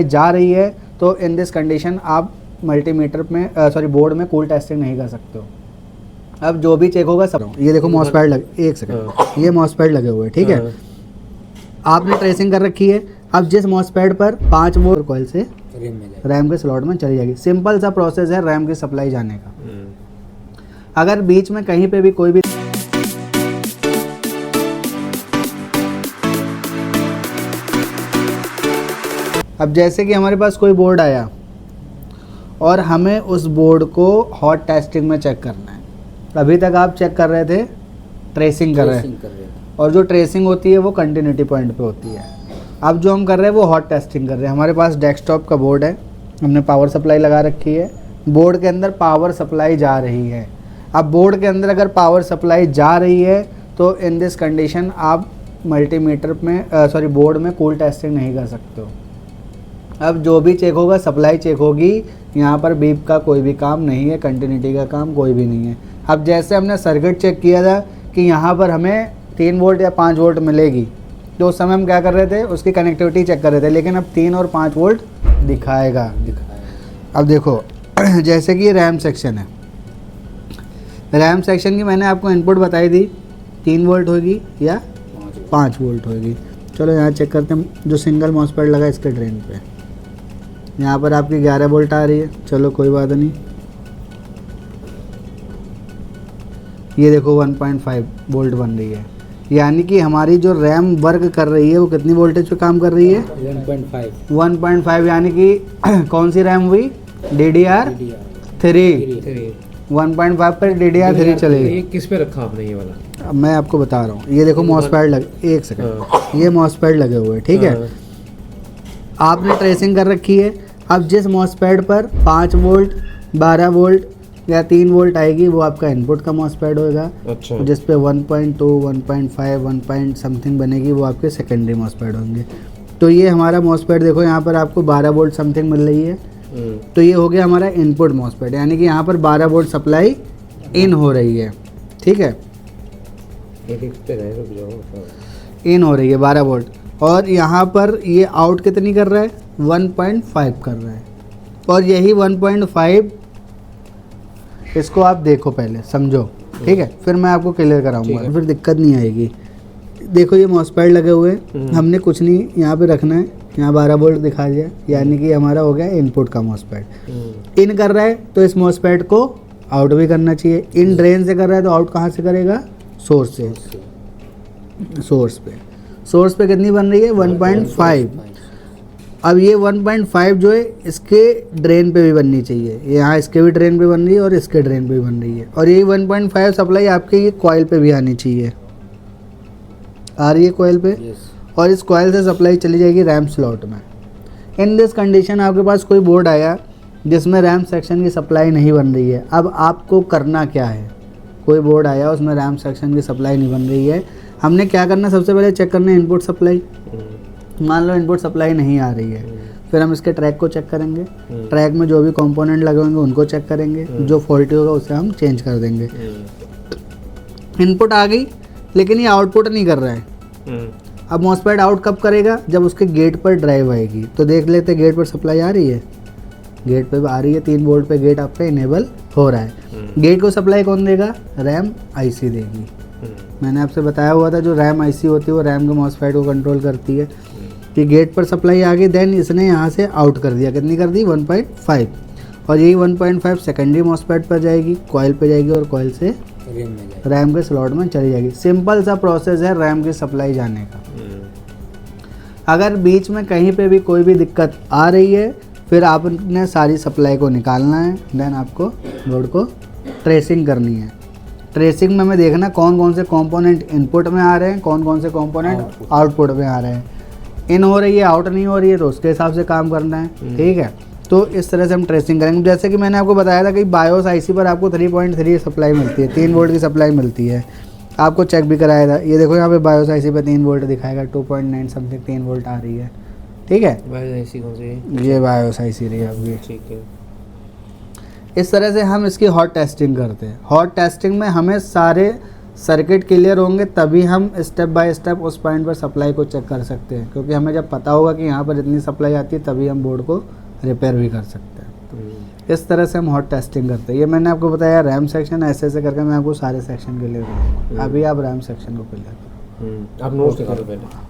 जा रही है तो इन दिस कंडीशन आप मल्टीमीटर में बोर्ड में कूल टेस्टिंग नहीं कर सकते हो। अब जो भी चेक होगा सब, ये देखो मॉसफेट लगे, एक सेकंड, ये मॉसफेट लगे हुए हैं, ठीक है। आपने ट्रेसिंग कर रखी है। अब जिस मॉसफेट पर 5 वोल्ट कॉइल से रैम के स्लॉट में चली जाएगी। सिंपल सा प्रोसेस है रैम की सप्लाई जाने का। अगर बीच में कहीं पे भी कोई भी अब जैसे कि हमारे पास कोई बोर्ड आया और हमें उस बोर्ड को हॉट टेस्टिंग में चेक करना है। अभी तक आप चेक कर रहे थे, ट्रेसिंग कर रहे हैं, और जो ट्रेसिंग होती है वो कंटिन्यूटी पॉइंट पे होती है। अब जो हम कर रहे हैं वो हॉट टेस्टिंग कर रहे हैं। हमारे पास डेस्कटॉप का बोर्ड है, हमने पावर सप्लाई लगा रखी है, बोर्ड के अंदर पावर सप्लाई जा रही है। अब बोर्ड के अंदर अगर पावर सप्लाई जा रही है तो इन दिस कंडीशन आप मल्टीमीटर में बोर्ड में कूल टेस्टिंग नहीं कर सकते हो। अब जो भी चेक होगा सप्लाई चेक होगी, यहाँ पर बीप का कोई भी काम नहीं है, कंटिन्यूटी का काम कोई भी नहीं है। अब जैसे हमने सर्किट चेक किया था कि यहाँ पर हमें 3 वोल्ट या 5 वोल्ट मिलेगी, तो उस समय हम क्या कर रहे थे, उसकी कनेक्टिविटी चेक कर रहे थे, लेकिन अब 3 और 5 वोल्ट दिखाएगा। अब देखो जैसे कि ये रैम सेक्शन है, रैम सेक्शन की मैंने आपको इनपुट बताई थी, 3 वोल्ट होगी या 5 वोल्ट होगी। चलो यहाँ चेक करते हैं। जो सिंगल मॉसफेट लगा इसके ड्रेन पे, यहाँ पर आपकी 11 वोल्ट आ रही है। चलो कोई बात नहीं, ये देखो 1.5 वोल्ट बन रही है, यानी कि हमारी जो रैम वर्क कर रही है वो कितनी वोल्टेज पे काम कर रही है, 1.5 यानी कि कौन सी रैम हुई, DDR3 1.5 पर DDR3 चलेगी। ये किस पे रखा आपने ये वाला? अब मैं आपको बता रहा हूँ, ये देखो मॉसफेट लगे, एक सेकंड, ये मॉसफेट लगे हुए हैं, ठीक है। आपने ट्रेसिंग कर रखी है। अब जिस मॉसफेट पर 5 वोल्ट 12 वोल्ट या 3 वोल्ट आएगी वो आपका इनपुट का मॉसफेट होगा। अच्छा। जिस पे 1.2 1.5 1 पॉइंट समथिंग बनेगी वो आपके सेकेंडरी मॉसफेट होंगे। तो ये हमारा मॉसफेट देखो, यहाँ पर आपको 12 वोल्ट समथिंग मिल रही है, तो ये हो गया हमारा इनपुट मॉसफेट, यानी कि यहाँ पर 12 वोल्ट सप्लाई इन हो रही है, ठीक है, इन हो रही है 12 वोल्ट। और यहाँ पर ये आउट कितनी कर रहा है, 1.5 कर रहा है। और यही 1.5 इसको आप देखो, पहले समझो, ठीक है, फिर मैं आपको क्लियर कराऊंगा, फिर दिक्कत नहीं आएगी। देखो ये मॉसफेट लगे हुए हैं, हमने कुछ नहीं यहाँ पे रखना है, यहाँ 12 वोल्ट दिखा दिया, यानी कि हमारा हो गया इनपुट का मॉसफेट। इन कर रहा है तो इस मॉसफेट को आउट भी करना चाहिए। इन ड्रेन से कर रहा है तो आउट कहाँ से करेगा, सोर्स से। सोर्स पे कितनी बन रही है, 1.5। अब ये 1.5 जो है इसके ड्रेन पे भी बननी चाहिए, यहाँ इसके भी ड्रेन पे बन रही है और इसके ड्रेन पे भी बन रही है। और यही 1.5 सप्लाई आपके ये कॉइल पे भी आनी चाहिए, आ रही है कॉइल पे, और इस कॉइल से सप्लाई चली जाएगी रैम स्लॉट में। इन दिस कंडीशन आपके पास कोई बोर्ड आया जिसमें रैम सेक्शन की सप्लाई नहीं बन रही है। अब आपको करना क्या है, कोई बोर्ड आया उसमें रैम सेक्शन की सप्लाई नहीं बन रही है, हमने क्या करना, सबसे पहले चेक करना है इनपुट सप्लाई। मान लो इनपुट सप्लाई नहीं आ रही है, फिर हम इसके ट्रैक को चेक करेंगे, ट्रैक में जो भी कंपोनेंट लगे होंगे उनको चेक करेंगे, जो फॉल्टी होगा उसे हम चेंज कर देंगे। इनपुट आ गई लेकिन ये आउटपुट नहीं कर रहा है। अब मॉसफेट आउट कब करेगा, जब उसके गेट पर ड्राइव आएगी। तो देख लेते गेट पर सप्लाई आ रही है, गेट पे आ रही है, 3 वोल्ट पे गेट आपका इनेबल हो रहा है। गेट को सप्लाई कौन देगा, रैम आईसी देगी। मैंने आपसे बताया हुआ था जो रैम आईसी होती है वो रैम के मॉसफेट को कंट्रोल करती है। कि गेट पर सप्लाई आ गई, देन इसने यहाँ से आउट कर दिया, कितनी कर दी, 1.5। और यही 1.5 सेकेंडरी मॉसफेट पर जाएगी, कॉइल पे जाएगी और कॉइल से रैम के स्लॉट में चली जाएगी। सिंपल सा प्रोसेस है रैम की सप्लाई जाने का। अगर बीच में कहीं पे भी कोई भी दिक्कत आ रही है, फिर आपने सारी सप्लाई को निकालना है, देन आपको बोर्ड को ट्रेसिंग करनी है। ट्रेसिंग में हमें देखना कौन कौन से कंपोनेंट इनपुट में आ रहे हैं, कौन कौन से कंपोनेंट आउटपुट में आ रहे हैं। इन हो रही है, आउट नहीं हो रही है, तो उसके हिसाब से काम करना है, ठीक है। तो इस तरह से हम ट्रेसिंग करेंगे। जैसे कि मैंने आपको बताया था कि बायोस आईसी पर आपको 3.3 सप्लाई मिलती है, 3 वोल्ट की सप्लाई मिलती है, आपको चेक भी कराया था। ये देखो यहाँ पे बायोस आईसी पे 3 वोल्ट दिखाएगा, 2.9 समथिंग 3 वोल्ट आ रही है, ठीक है। बायोस आईसी कौन सी है? ये बायोस आईसी रही है आपकी, ठीक है। इस तरह से हम इसकी हॉट टेस्टिंग करते हैं। हॉट टेस्टिंग में हमें सारे सर्किट क्लियर होंगे तभी हम स्टेप बाय स्टेप उस पॉइंट पर सप्लाई को चेक कर सकते हैं, क्योंकि हमें जब पता होगा कि यहाँ पर इतनी सप्लाई आती है तभी हम बोर्ड को रिपेयर भी कर सकते हैं। इस तरह से हम हॉट टेस्टिंग करते हैं। ये मैंने आपको बताया रैम सेक्शन, ऐसे ऐसे करके मैं आपको सारे सेक्शन क्लियर करूँगा। अभी आप रैम सेक्शन को क्लियर करो। आप नोट्स निकालो पहले।